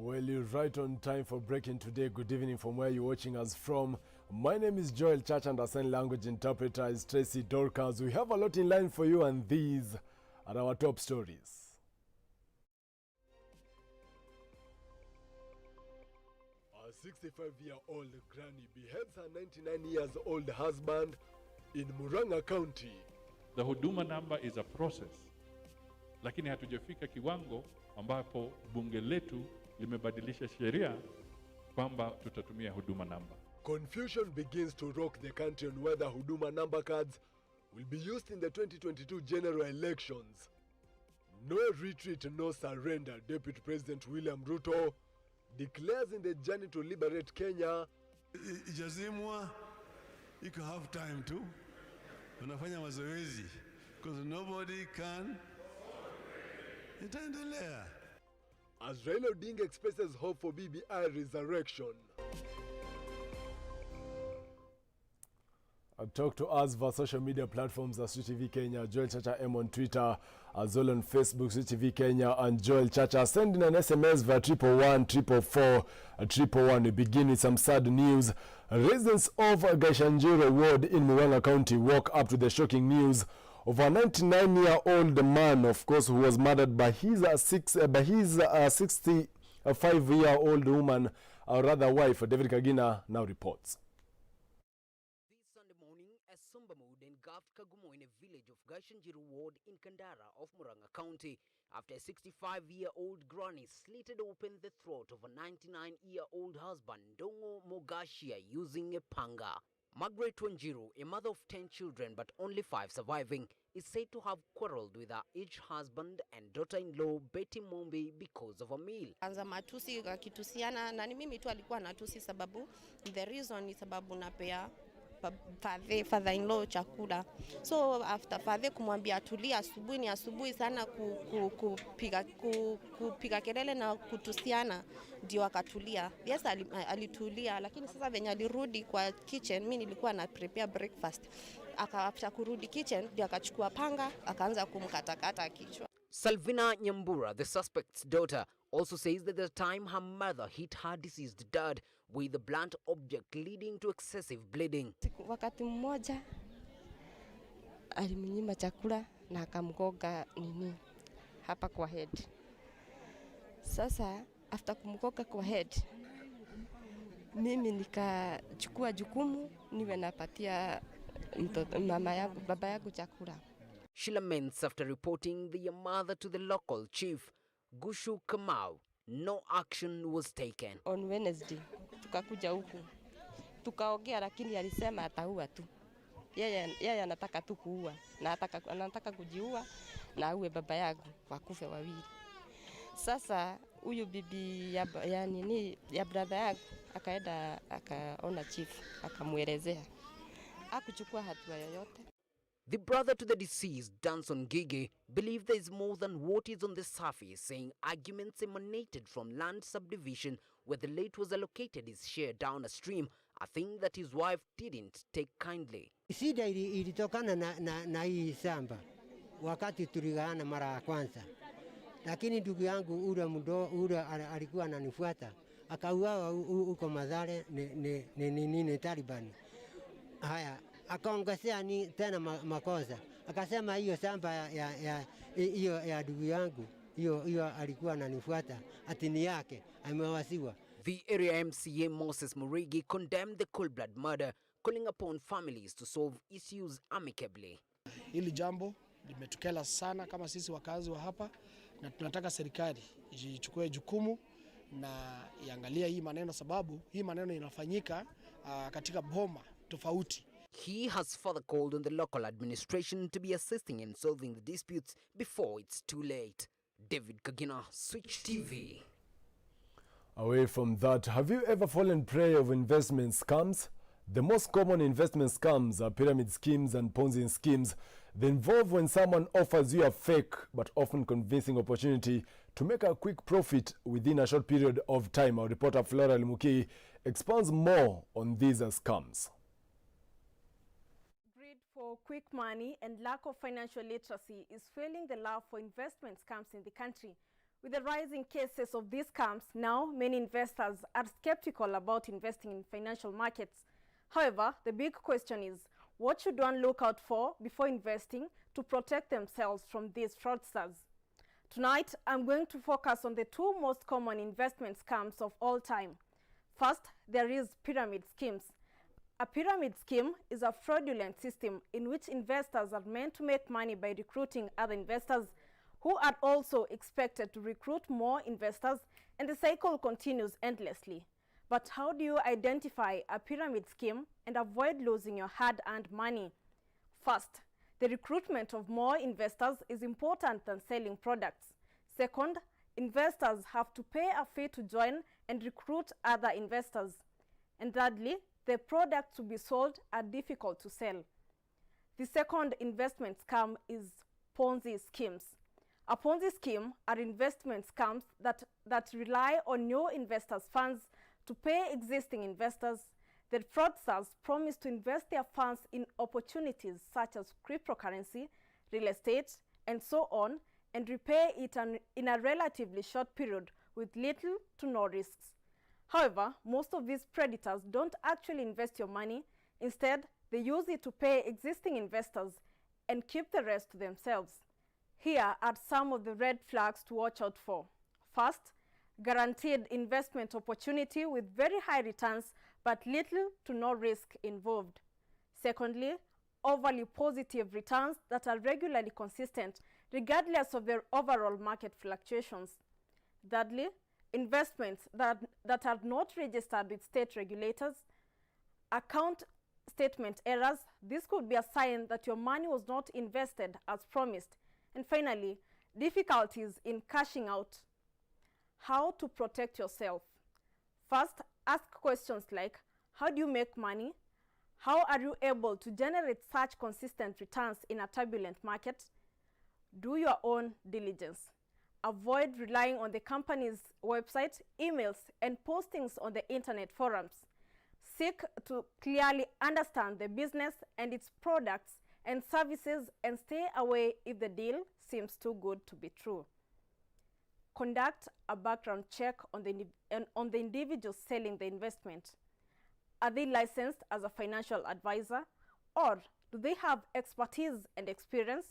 Well, you're right on time for breaking today. Good evening from where you're watching us from. My name is Joel Church and our sign language interpreter is Tracy Dorcas. We have a lot in line for you and these are our top stories. A 65-year-old granny beheads her 99-year-old husband in Murang'a County. The huduma number is a process, lakini hatujafika kiwango ambapo bunge letu limebadilisha sheria kwamba tutatumia huduma number. Confusion begins to rock the country on whether huduma number cards will be used in the 2022 general elections. No retreat, no surrender, Deputy President William Ruto declares in the journey to liberate Kenya. Ijazimwa, iko half time too. Tunafanya mazoezi because nobody can. Itaendelea. As Raila Odinga expresses hope for BBI resurrection. Talk to us via social media platforms as CTV Kenya, Joel Chacha M on Twitter, as well on Facebook, CTV Kenya and Joel Chacha. Send in an SMS via 111 444 111. We begin with some sad news. Residents of Gashanjiro ward in Murang'a County woke up to the shocking news of a 99-year-old man, of course, who was murdered by his 65-year-old woman, or rather wife. David Kagina now reports. This Sunday morning, a somber mood engulfed Kagumo in a village of Gashanjiro ward in Kandara of Murang'a County after a 65-year-old granny slitted open the throat of a 99-year-old husband, Dongo Mogashia, using a panga. Margaret Wanjiru, a mother of 10 children but only 5 surviving, is said to have quarreled with her aged husband and daughter-in-law Betty Mombi because of a meal. Anza matusi akitusiana na ni mimi tu alikuwa natusi sababu the reason ni sababu napea father-in-law chakula. So after father kumwambia atulia asubuhi ni asubuhi sana kupiga kelele na kutusiana ndio akatulia. Yes, alitulia, lakini sasa venye alirudi kwa kitchen, mimi nilikuwa na prepare breakfast. Akaacha kurudi kitchen ndio akachukua panga akaanza kumkatakata kichwa. Salvina Nyambura, the suspect's daughter, also says that the time her mother hit her deceased dad with a blunt object leading to excessive bleeding. Wakati mmoja alimnyima chakula na akamgoga nini hapa kwa head. Sasa after kumgoga kwa head, mimi nikachukua jukumu niwe napatia baba yangu chakula. She laments after reporting the mother to the local chief, Gushu Kamau. No action was taken. On Wednesday, tukakuja huku. Tukaongea lakini alisema ataua tu. Yeye anataka tu kuua na anataka kujiua na aue baba yangu wakufe wawili. Sasa huyu bibi ya brother yangu akaenda akaona chief akamuelezea. Hakuchukua hatua yoyote. The brother to the deceased, Danson Gigi, believed there is more than what is on the surface, saying arguments emanated from land subdivision where the late was allocated his share down a stream, a thing that his wife didn't take kindly. Shida ilitokana na hii shamba wakati tuligawana mara ya kwanza, lakini ndugu yangu ule alikuwa ananifuata akauawa huko Madhare ni Taliban. Haya akaongezea ni tena makosa, akasema hiyo shamba ya ndugu yangu hiyo alikuwa ananifuata ati ni yake amewasiwa. The area MCA Moses Murigi condemned the cold-blood murder, calling upon families to solve issues amicably. Hili jambo limetukela sana kama sisi wakazi wa hapa, na tunataka serikali ichukue jukumu na iangalia hii maneno, sababu hii maneno inafanyika katika boma tofauti. He has further called on the local administration to be assisting in solving the disputes before it's too late. David Kagina, Switch TV. Away from that, have you ever fallen prey of investment scams? The most common investment scams are pyramid schemes and PONZI schemes. They involve when someone offers you a fake but often convincing opportunity to make a quick profit within a short period of time. Our reporter Flora Limuki expounds more on these scams. For quick money and lack of financial literacy is fueling the love for investment scams in the country. With the rising cases of these scams, now many investors are skeptical about investing in financial markets. However, the big question is, what should one look out for before investing to protect themselves from these fraudsters? Tonight, I'm going to focus on the two most common investment scams of all time. First, there is pyramid schemes. A pyramid scheme is a fraudulent system in which investors are meant to make money by recruiting other investors who are also expected to recruit more investors, and the cycle continues endlessly. But how do you identify a pyramid scheme and avoid losing your hard-earned money? First, the recruitment of more investors is important than selling products. Second, investors have to pay a fee to join and recruit other investors. And thirdly, the products to be sold are difficult to sell. The second investment scam is Ponzi schemes. A Ponzi scheme are investment scams that rely on new investors' funds to pay existing investors. The fraudsters promise to invest their funds in opportunities such as cryptocurrency, real estate, and so on, and repay it in a relatively short period with little to no risks. However, most of these predators don't actually invest your money. Instead, they use it to pay existing investors and keep the rest to themselves. Here are some of the red flags to watch out for. First, guaranteed investment opportunity with very high returns but little to no risk involved. Secondly, overly positive returns that are regularly consistent regardless of their overall market fluctuations. Thirdly, investments that are not registered with state regulators. Account statement errors. This could be a sign that your money was not invested as promised. And finally, difficulties in cashing out. How to protect yourself? First, ask questions like, how do you make money? How are you able to generate such consistent returns in a turbulent market? Do your own diligence. Avoid relying on the company's website, emails, and postings on the internet forums. Seek to clearly understand the business and its products and services, and stay away if the deal seems too good to be true. Conduct a background check on the individual selling the investment. Are they licensed as a financial advisor, or do they have expertise and experience?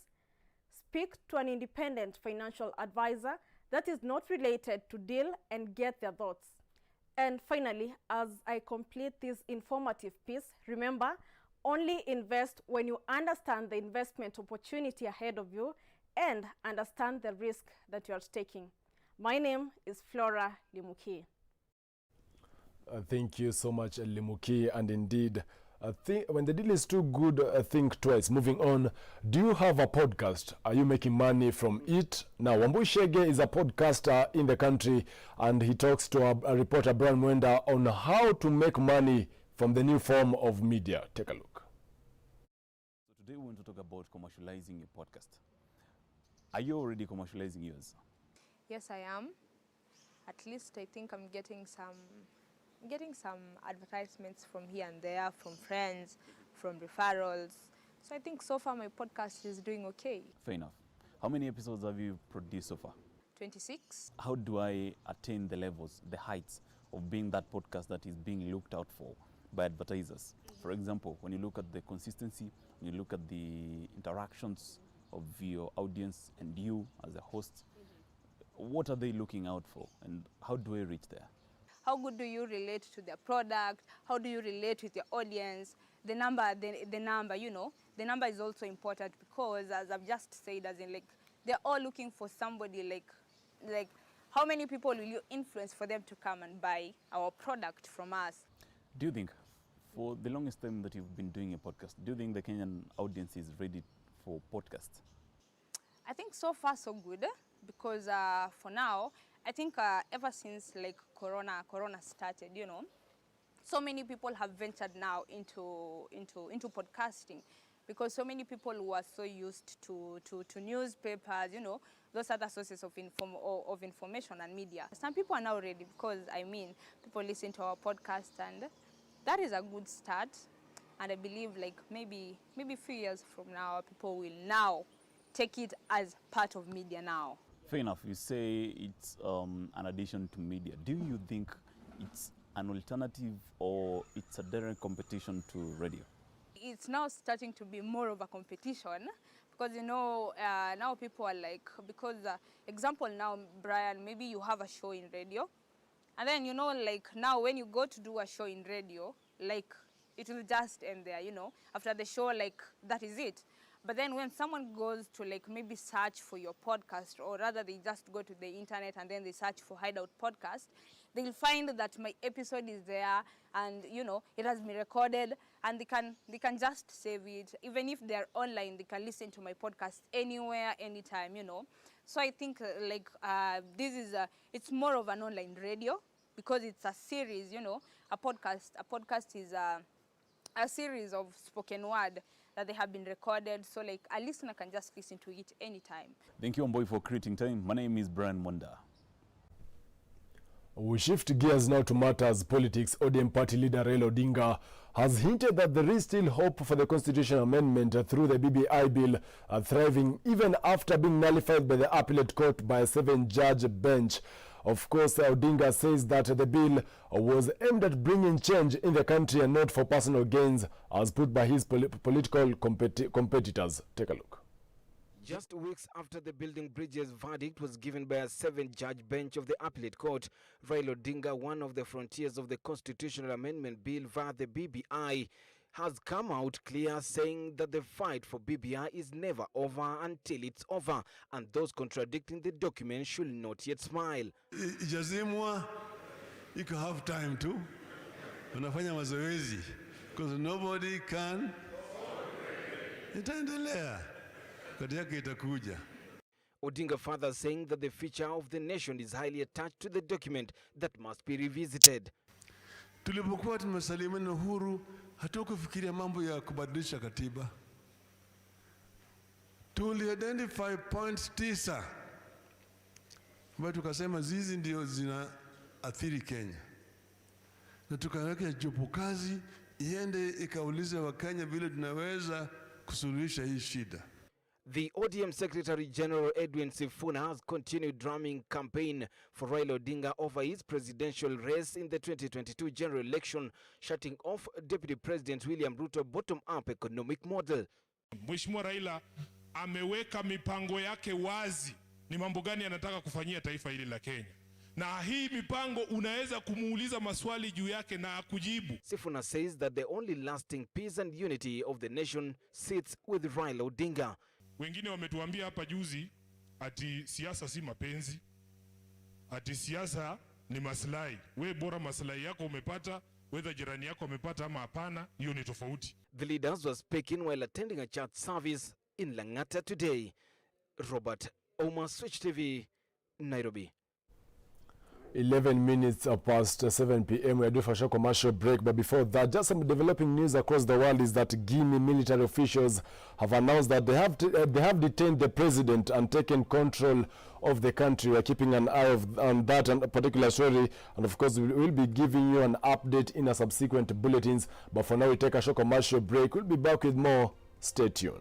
Speak to an independent financial advisor that is not related to deal and get their thoughts. And finally, as I complete this informative piece, remember, only invest when you understand the investment opportunity ahead of you and understand the risk that you are taking. My name is Flora Limuki. Thank you so much, Limuki. And indeed, when the deal is too good, think twice. Moving on, do you have a podcast? Are you making money from it? Now, WAMBUI Shege is a podcaster in the country, and he talks to a reporter, Brian Mwenda, on how to make money from the new form of media. Take a look. So today we want to talk about commercializing your podcast. Are you already commercializing yours? Yes, I am. At least I think I'm getting some advertisements from here and there, from friends, from referrals. So I think so far my podcast is doing okay. Fair enough. How many episodes have you produced so far? 26. How do I attain the levels, the heights of being that podcast that is being looked out for by advertisers? For example, when you look at the consistency, when you look at the interactions of your audience and you as a host, what are they looking out for, and how do I reach there? How good do you relate to their product? How do you relate with your audience? The number, you know, the number is also important because, as I've just said, as in like, they're all looking for somebody like how many people will you influence for them to come and buy our product from us? Do you think, for the longest time that you've been doing a podcast, do you think the Kenyan audience is ready for podcasts? I think so far so good, because for now, I think ever since like Corona started, you know, so many people have ventured now into podcasting, because so many people who are so used to newspapers, you know, those other sources of information and media. Some people are now ready because, I mean, people listen to our podcast, and that is a good start. And I believe like maybe a few years from now, people will now take it as part of media now. Fair enough. You say it's an addition to media. Do you think it's an alternative or it's a direct competition to radio? It's now starting to be more of a competition because, you know, now people are like, because example now, Brian, maybe you have a show in radio and then, you know, like now when you go to do a show in radio, like it will just end there, you know, after the show, like that is it. But then when someone goes to like maybe search for your podcast, or rather they just go to the internet and then they search for Hideout Podcast, they'll find that my episode is there and, you know, it has been recorded and they can just save it. Even if they're online, they can listen to my podcast anywhere, anytime, you know. So I think this is, it's more of an online radio because it's a series, you know. A podcast is a series of spoken word that they have been recorded, so like a listener can just listen to it anytime. Thank you, Wambui, for creating time. My name is Brian Monda. We shift gears now to matters politics. ODM party leader Raila Odinga has hinted that there is still hope for the constitutional amendment through the BBI bill thriving even after being nullified by the appellate court by a 7-judge bench. Of course, Odinga says that the bill was aimed at bringing change in the country and not for personal gains, as put by his political competitors. Take a look. Just weeks after the building bridges verdict was given by a 7-judge bench of the appellate court, Raila Odinga, one of the frontiers of the constitutional amendment bill via the BBI, has come out clear, saying that the fight for BBI is never over until it's over, and those contradicting the document should not yet smile. Ijazimwa, you can have time to. Unafanya mazoezi, because nobody can. Itaendelea. Kati yake itakuja. Odinga further saying that the future of the nation is highly attached to the document that must be revisited. Tulipokuwa tumesalimana uhuru, hatukufikiria mambo ya kubadilisha katiba. Tuli-identify points 9. Kwa tukasema zizi ndio zinaathiri Kenya. Na tukaweka jopo kazi iende ikaulize Wakenya vile tunaweza kusuluhisha hii shida. The ODM Secretary General Edwin Sifuna has continued drumming campaign for Raila Odinga over his presidential race in the 2022 general election, shutting off Deputy President William Ruto bottom-up economic model. Mheshimiwa Raila ameweka mipango yake wazi, ni mambo gani anataka kufanyia taifa hili la Kenya. Na hii mipango unaweza kumuuliza maswali juu yake na akujibu. Sifuna says that the only lasting peace and unity of the nation sits with Raila Odinga. Wengine wametuambia hapa juzi ati siasa si mapenzi, ati siasa ni maslahi. We bora maslahi yako umepata, whether jirani yako umepata ama hapana, hiyo ni tofauti. The leaders were speaking while attending a church service in Lang'ata today. Robert Oma, Switch TV, Nairobi. 11 minutes past 7 p.m. We are due for a short commercial break, but before that, just some developing news across the world is that Guinea military officials have announced that they have detained the president and taken control of the country. We are keeping an eye on that and particular story, and of course we will be giving you an update in a subsequent bulletins. But for now, we take a short commercial break. We'll be back with more. Stay tuned.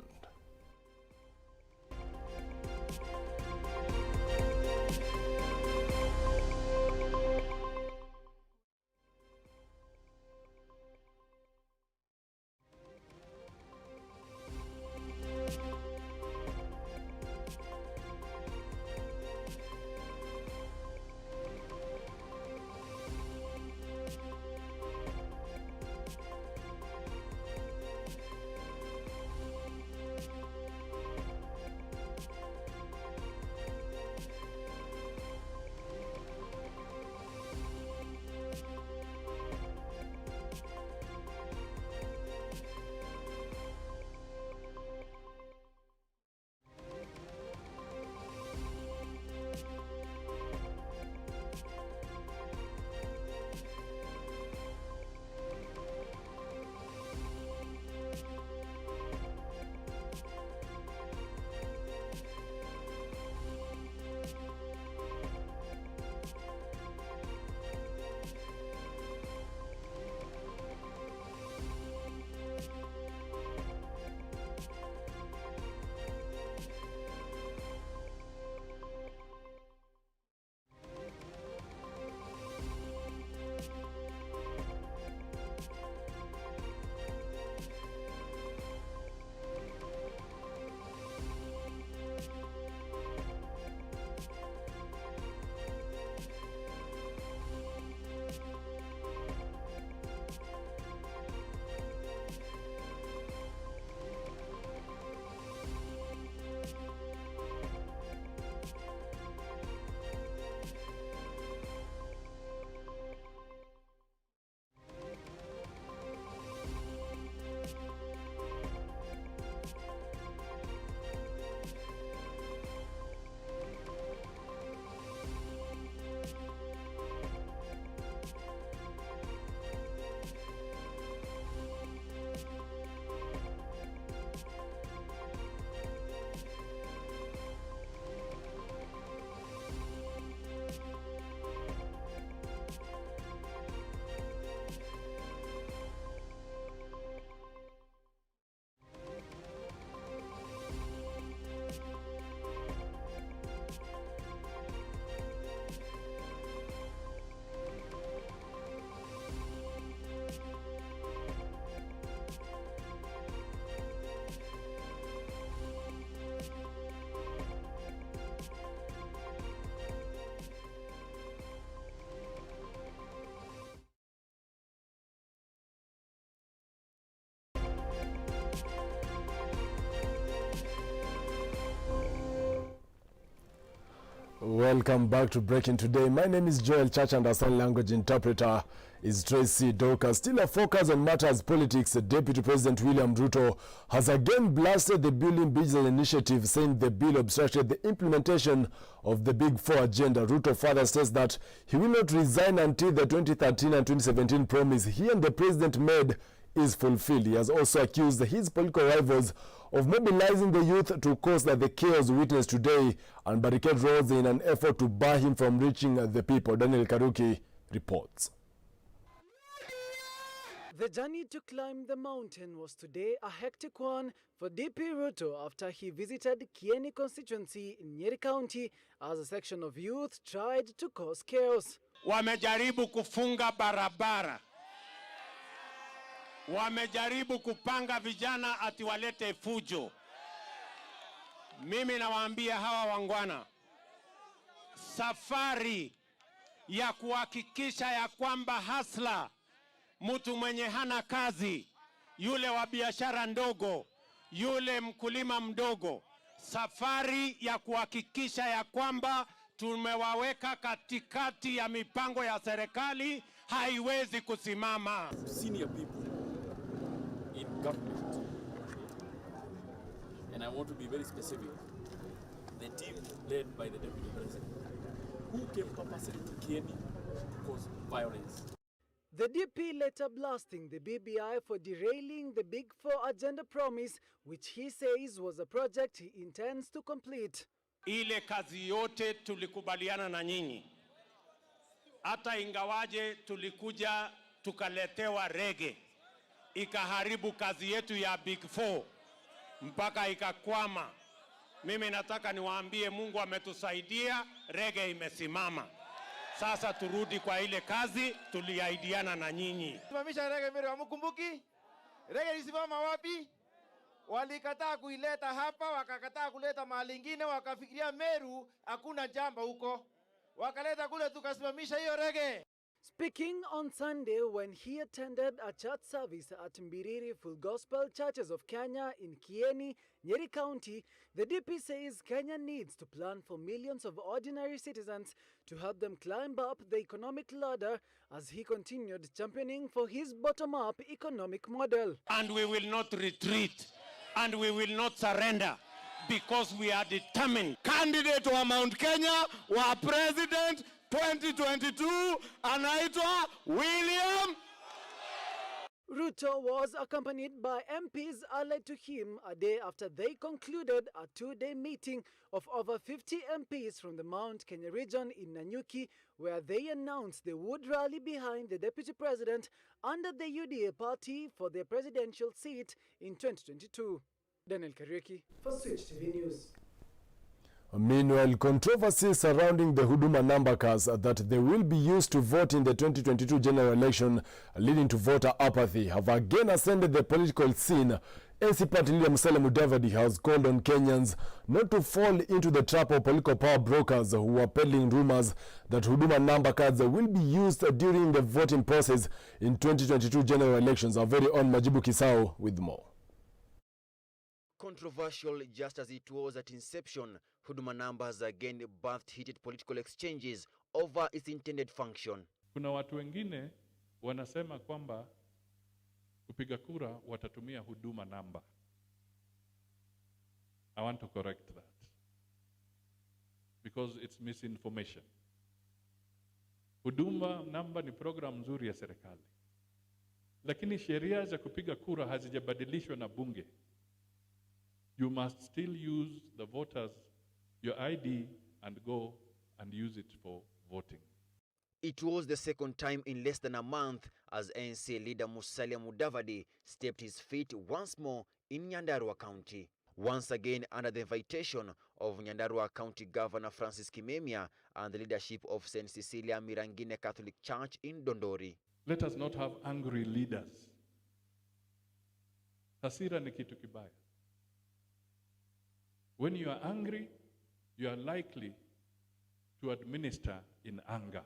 Welcome back to Breaking Today. My name is Joel CHACHA and our sign language interpreter is Tracy Doka. Still a focus on matters politics, Deputy President William RUTO has again blasted the Building Bridges initiative, saying the bill obstructed the implementation of the Big Four agenda. RUTO further says that he will not resign until the 2013 and 2017 promise he and the president made is fulfilled. He has also accused his political rivals of mobilizing the youth to cause the chaos witnessed today and barricade roads in an effort to bar him from reaching the people. Daniel Karuki reports. The journey to climb the mountain was today a hectic one for DP RUTO after he visited KIMI constituency in NYERI County as a section of youth tried to cause chaos. Wamejaribu kufunga barabara. Wamejaribu kupanga vijana ati walete fujo. Mimi nawaambia hawa wangwana, safari ya kuhakikisha ya kwamba hasla, mtu mwenye hana kazi, yule wa biashara ndogo, yule mkulima mdogo, safari ya kuhakikisha ya kwamba tumewaweka katikati ya mipango ya serikali haiwezi kusimama. Senior people in government, and I want to be very specific, the team led by the Deputy President, who came purposely to KIMI to cause violence. The DP later blasting the BBI for derailing the Big Four agenda promise, which he says was a project he intends to complete. Ile kazi yote tulikubaliana na nyinyi. Hata ingawaje tulikuja tukaletewa REGGAE, ikaharibu kazi yetu ya Big Four mpaka ikakwama. Mimi nataka niwaambie Mungu ametusaidia, REGGAE imesimama. Sasa turudi kwa ile kazi tuliahidiana na nyinyi. Simamisha REGGAE mbele, hamkumbuki? REGGAE ilisimama wapi? Walikataa kuileta hapa, wakakataa kuleta mahali ingine, wakafikiria Meru hakuna jamba huko. Wakaleta kule tukasimamisha hiyo REGGAE. Speaking on Sunday when he attended a church service at Mbiriri Full Gospel Churches of Kenya in Kieni, NYERI County, the DP says Kenya needs to plan for millions of ordinary citizens to help them climb up the economic ladder as he continued championing for his bottom-up economic model. And we will not retreat and we will not surrender because we are determined. Candidate wa Mount Kenya wa president 2022 anaitwa William RUTO was accompanied by MPs allied to him a day after they concluded a two-day meeting of over 50 MPs from the Mount Kenya region in Nanyuki, where they announced they would rally behind the Deputy President under the UDA party for their presidential seat in 2022. Daniel Kariuki for Switch TV News. Meanwhile, controversies surrounding the HUDUMA number cards that they will be used to vote in the 2022 general election, leading to voter apathy, have again ascended the political scene. AC Party leader MWANGI has called on Kenyans not to fall into the trap of political power brokers who are peddling rumors that HUDUMA number cards will be used during the voting process in 2022 general elections. Our very own Majibu Kisao with more. Controversial just as it was at inception, HUDUMA numbers again birthed heated political exchanges over its intended function. Kuna watu wengine wanasema kwamba kupiga kura watatumia HUDUMA number. I want to correct that because it's misinformation. HUDUMA number ni program nzuri ya serikali, lakini sheria za kupiga kura hazijabadilishwa na bunge. You must still use the voters, your ID, and go and use it for voting. It was the second time in less than a month as ANC leader MUDAVADI stepped his feet once more in NYANDARUA County. Once again under the invitation of NYANDARUA County Governor Francis Kimemia and the leadership of St. Cecilia Mirangine Catholic Church in Dondori. Let us not have angry leaders. Hasira ni kitu kibaya. When you are angry, you are likely to administer in anger.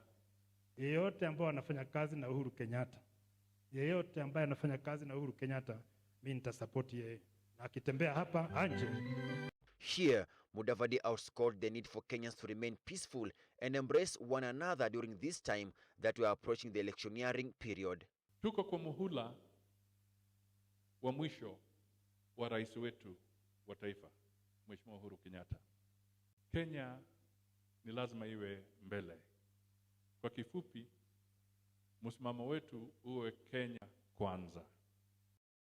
Yeyote ambaye anafanya kazi na Uhuru Kenyatta, yeyote ambaye anafanya kazi na Uhuru Kenyatta, mimi nitasupport yeye. Na akitembea hapa anje. Here, Mudavadi outscored the need for Kenyans to remain peaceful and embrace one another during this time that we are approaching the electioneering period. Tuko kwa muhula wa mwisho wa rais wetu wa taifa, Mheshimiwa Uhuru Kenyatta. Kenya ni lazima iwe mbele. Kwa kifupi, msimamo wetu uwe Kenya kwanza.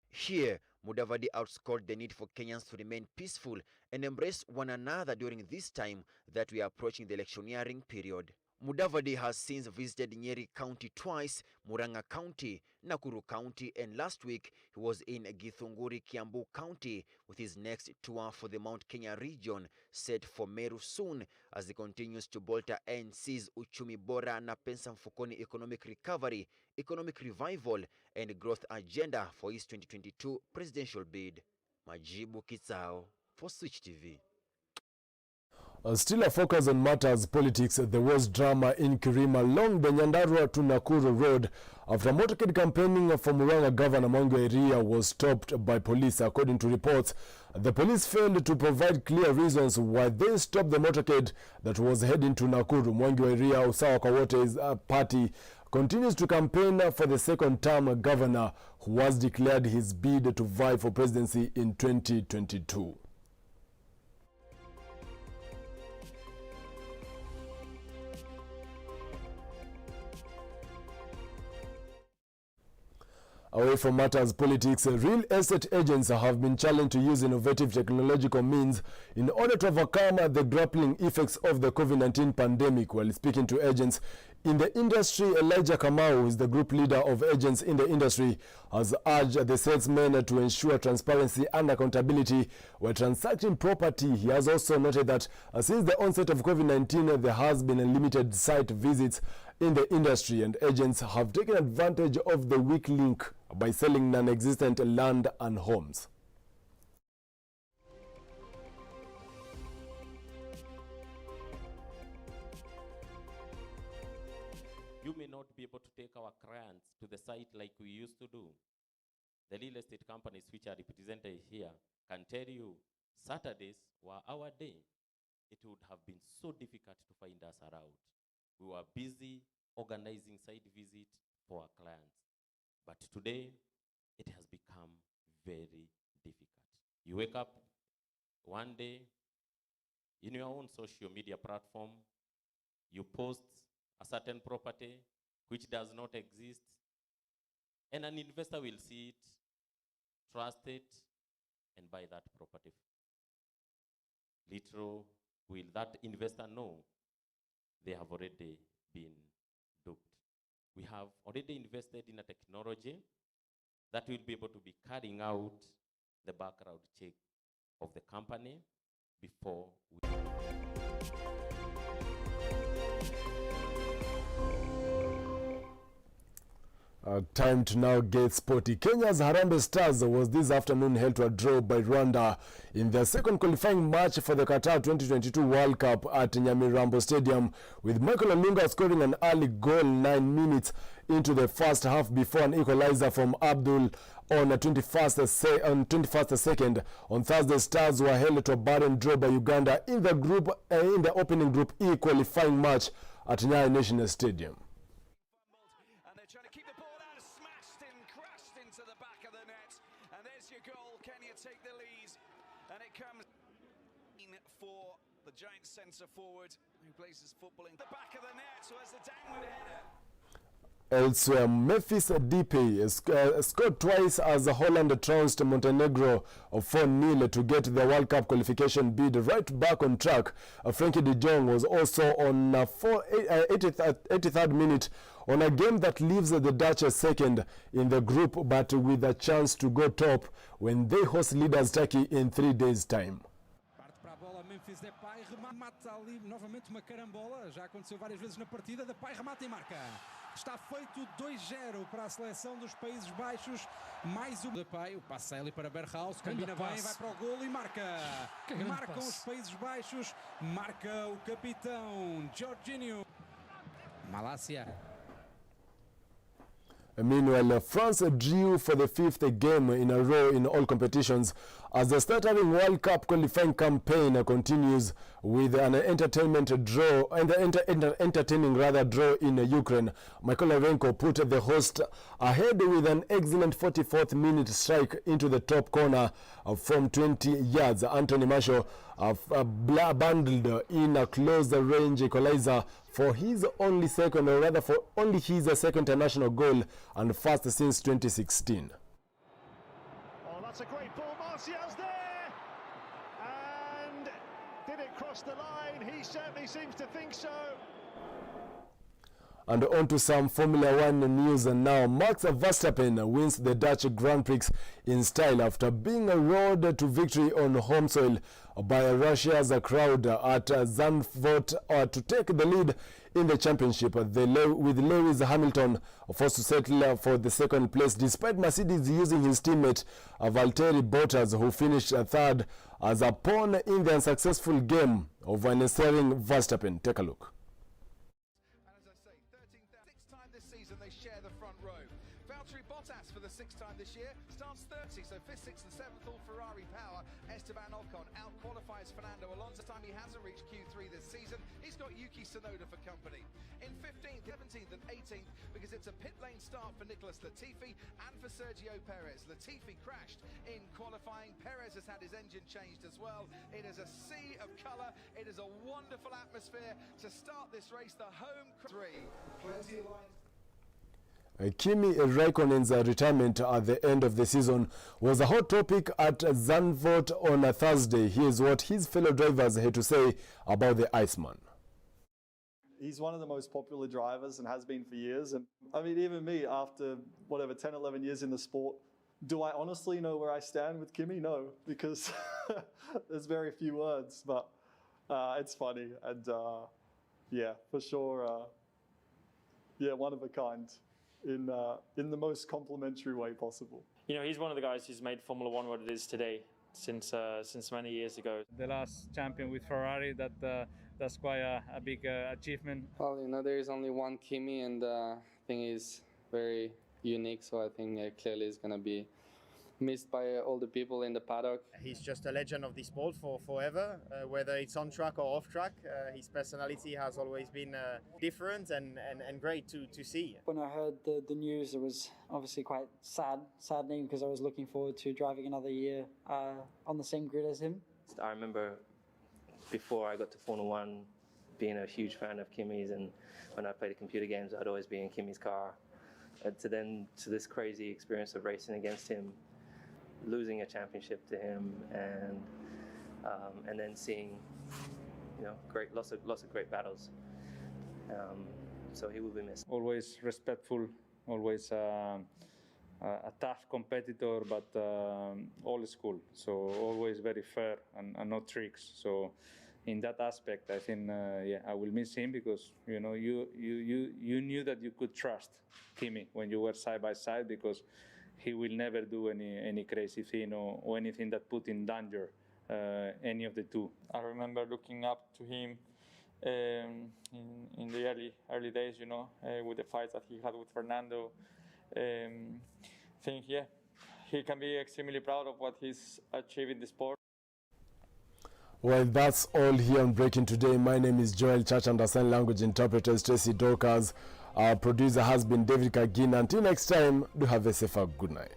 Here, Mudavadi outscored the need for Kenyans to remain peaceful and embrace one another during this time that we are approaching the electioneering period. Mudavadi has since visited NYERI County twice, Murang'a County, Nakuru County, and last week he was in Githunguri, Kiambu County, with his next tour for the Mount Kenya region set for Meru soon as he continues to bolster NC's Uchumi Bora na Pesa Mfukoni economic recovery, economic revival, and growth agenda for his 2022 presidential bid. Majibu Kitsao for Switch TV. Still a focus on matters politics, there was drama in Kirima along the NYANDARUA to Nakuru road after motorcade campaigning for Murang'a Governor MWANGI was stopped by police. According to reports, the police failed to provide clear reasons why they stopped the motorcade that was heading to Nakuru. MWANGI Usawa kwa Wote's party continues to campaign for the second-term governor who has declared his bid to vie for presidency in 2022. Away from matters politics, real estate agents have been challenged to use innovative technological means in order to overcome the grappling effects of the COVID-19 pandemic. While speaking to agents in the industry, Elijah Kamau, who is the group leader of agents in the industry, has urged the salesmen to ensure transparency and accountability while transacting property. He has also noted that since the onset of COVID-19, there has been limited site visits in the industry, and agents have taken advantage of the weak link by selling non-existent land and homes. You may not be able to take our clients to the site like we used to do. The real estate companies which are represented here can tell you Saturdays were our day. It would have been so difficult to find us around. We were busy organizing site visits for our clients. But today, it has become very difficult. You wake up one day, in your own social media platform, you post a certain property which does not exist, and an investor will see it, trust it, and buy that property. Little will that investor know they have already been duped. We have already invested in a technology that will be able to be carrying out the background check of the company before we... Time to now get sporty. Kenya's Harambee Stars was this afternoon held to a draw by Rwanda in their second qualifying match for the Qatar 2022 World Cup at Nyamirambo Stadium, with Michael Olunga scoring an early goal 9 minutes into the first half before an equalizer from Abdul on 21st second. On Thursday, Stars were held to a barren draw by Uganda in the opening Group E qualifying match at Nyayo National Stadium. For the giant centre forward who places football in the back of the net, so as the downward header. Elsewhere, Memphis Depay scored twice as Holland trounced Montenegro of 4-0 to get the World Cup qualification bid right back on track. Frankie de Jong was also on 83rd minute on a game that leaves the Dutch second in the group, but with a chance to go top when they host leaders Turkey in 3 days' time. Memphis Depay remata ali novamente uma carambola, já aconteceu várias vezes na partida. Depay remata e marca. Está feito 2-0 para a seleção dos Países Baixos. Mais um Depay, o passe ali para Berghaus, combina bem, vai para o golo e marca. Marcam os Países Baixos, marca o capitão Jorginho. Malásia. Meanwhile, France drew for the 5th game in a row in all competitions as the stuttering World Cup qualifying campaign continues with an entertaining draw in Ukraine. Mykolenko put the host ahead with an excellent 44th minute strike into the top corner from 20 yards. Anthony Marshall bundled in a close range equalizer for his only second, or rather for only his second international goal and first since 2016. Oh, that's a great ball. Martial's there! And did it cross the line? He certainly seems to think so. And on to some Formula 1 news now. Max Verstappen wins the Dutch Grand Prix in style after being roared to victory on home soil by Russia's crowd at Zandvoort to take the lead in the championship, with Lewis Hamilton forced to settle for the second place despite Mercedes using his teammate Valtteri Bottas, who finished third, as a pawn in the unsuccessful game of ensnaring Verstappen. Take a look. Bottas for the 6th time this year starts 30, so 5th, 6th and 7th all Ferrari power. Esteban Ocon out-qualifies Fernando Alonso. This time he hasn't reached Q3 this season. He's got Yuki Tsunoda for company. In 15th, 17th and 18th, because it's a pit lane start for Nicholas Latifi and for Sergio Perez. Latifi crashed in qualifying. Perez has had his engine changed as well. It is a sea of colour. It is a wonderful atmosphere to start this race. The home 3. Plenty of lines. KIMI RAIKONNEN's retirement at the end of the season was a hot topic at Zandvoort on a Thursday. Here's what his fellow drivers had to say about the Iceman. He's one of the most popular drivers and has been for years. And I mean, even me, after whatever, 10, 11 years in the sport, do I honestly know where I stand with KIMI? No, because there's very few words, but it's funny. And yeah, for sure, yeah, one of a kind. In the most complimentary way possible. You know, he's one of the guys who's made Formula One what it is today since many years ago. The last champion with Ferrari, that's quite a big achievement. Well, you know, there is only one Kimi, and I think he's very unique, so I think clearly it's going to be missed by all the people in the paddock. He's just a legend of the sport for forever, whether it's on track or off track. His personality has always been different and great to see. When I heard the news, it was obviously quite saddening, because I was looking forward to driving another year on the same grid as him. I remember before I got to Formula One being a huge fan of Kimi's, and when I played the computer games, I'd always be in Kimi's car. To this crazy experience of racing against him, losing a championship to him, and then seeing, you know, lots of great battles. So he will be missed. Always respectful, always a tough competitor, but old school. So always very fair and no tricks. So in that aspect, I think yeah, I will miss him, because you know you knew that you could trust Kimi when you were side by side, because he will never do any crazy thing or anything that put in danger any of the two. I remember looking up to him in the early days, you know, with the fights that he had with Fernando. I think, yeah, he can be extremely proud of what he's achieved in the sport. Well, that's all here on Breaking Today. My name is Joel Church, and our sign language interpreter is Tracy Dorcas. Our producer has been David Kagin. Until next time, do have a safer good night.